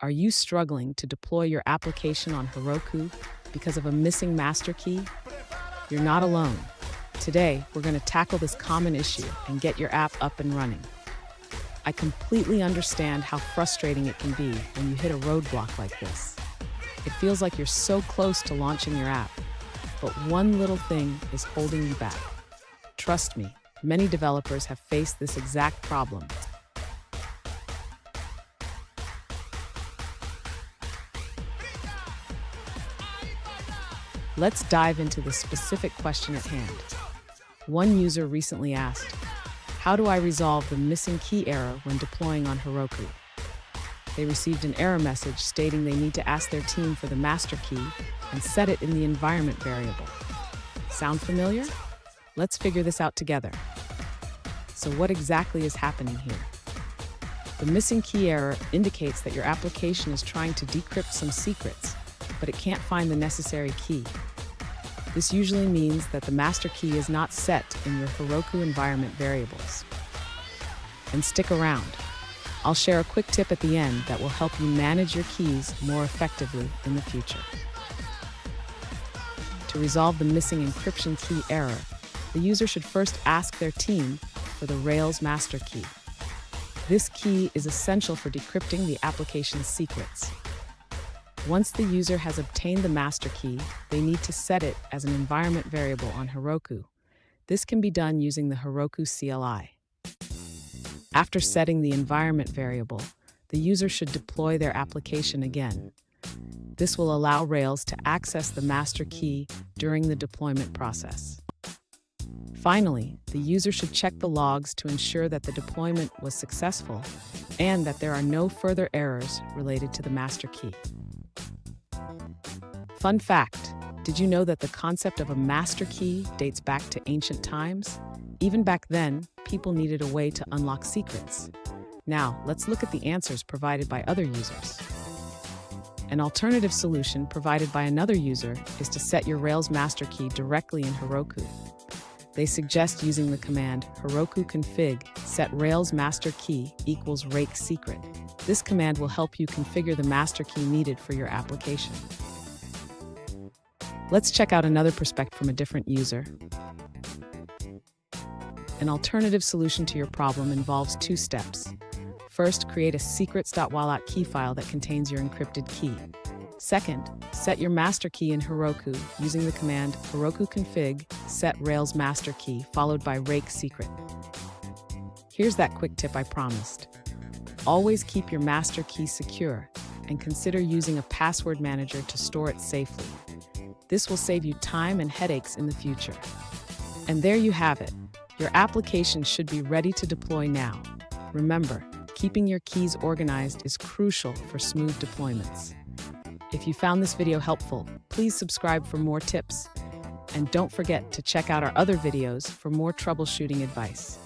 Are you struggling to deploy your application on Heroku because of a missing master key? You're not alone. Today, we're going to tackle this common issue and get your app up and running. I completely understand how frustrating it can be when you hit a roadblock like this. It feels like you're so close to launching your app, but one little thing is holding you back. Trust me, many developers have faced this exact problem. Let's dive into the specific question at hand. One user recently asked, "How do I resolve the missing key error when deploying on Heroku?" They received an error message stating they need to ask their team for the master key and set it in the environment variable. Sound familiar? Let's figure this out together. So what exactly is happening here? The missing key error indicates that your application is trying to decrypt some secrets, but it can't find the necessary key. This usually means that the master key is not set in your Heroku environment variables. And stick around. I'll share a quick tip at the end that will help you manage your keys more effectively in the future. To resolve the missing encryption key error, the user should first ask their team for the Rails master key. This key is essential for decrypting the application's secrets. Once the user has obtained the master key, they need to set it as an environment variable on Heroku. This can be done using the Heroku CLI. After setting the environment variable, the user should deploy their application again. This will allow Rails to access the master key during the deployment process. Finally, the user should check the logs to ensure that the deployment was successful and that there are no further errors related to the master key. Fun fact, did you know that the concept of a master key dates back to ancient times? Even back then, people needed a way to unlock secrets. Now, let's look at the answers provided by other users. An alternative solution provided by another user is to set your Rails master key directly in Heroku. They suggest using the command Heroku config set Rails master key equals rake secret. This command will help you configure the master key needed for your application. Let's check out another perspective from a different user. An alternative solution to your problem involves two steps. First, create a secrets.wallet key file that contains your encrypted key. Second, set your master key in Heroku using the command Heroku config set Rails master key followed by rake secret. Here's that quick tip I promised. Always keep your master key secure and consider using a password manager to store it safely. This will save you time and headaches in the future. And there you have it. Your application should be ready to deploy now. Remember, keeping your keys organized is crucial for smooth deployments. If you found this video helpful, please subscribe for more tips. And don't forget to check out our other videos for more troubleshooting advice.